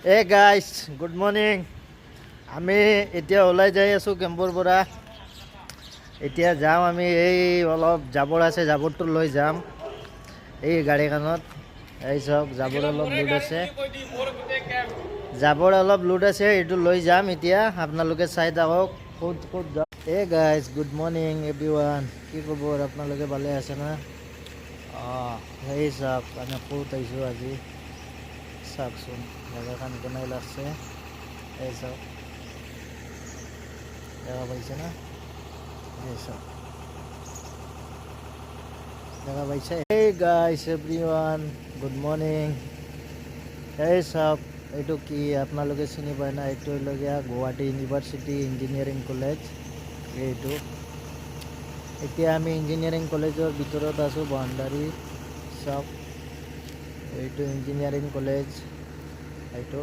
এ guys good morning. আমি এতিয়া ওলাই যাই আছোঁ কেম্পৰ পৰা। এতিয়া যাম আমি, এই অলপ জাবৰ আছে, জাবৰটো লৈ যাম এই গাড়ীখনত। এই চাওক জাবৰ অলপ লোড আছে, জাবৰ অলপ লোড আছে, এইটো লৈ যাম এতিয়া। আপোনালোকে চাই থাকক ক'ত ক'ত যাম। এ গাইজ গুড মৰ্ণিং এভৰিৱান, কি খবৰ? আপোনালোকে ভালে আছে না? সেই চাওক আমি ক'ত আহিছোঁ আজি, চাওকচোন জেগাখন কেনে লাগছে। এই চাওক, দেখা পাইছে না? এই চাওক, দেখা পাইছে? এই গাইজ এভৰিৱান গুড মৰ্ণিং। এই চাওক, এইটো কি আপোনালোকে চিনি পায় না? এইটো লগীয়া গুৱাহাটী ইউনিভাৰ্চিটি ইঞ্জিনিয়াৰিং কলেজ। এইটো এতিয়া আমি ইঞ্জিনিয়াৰিং কলেজৰ ভিতৰত আছোঁ, বাউণ্ডাৰী চাওক। এইটো ইঞ্জিনিয়াৰিং কলেজ, এইটো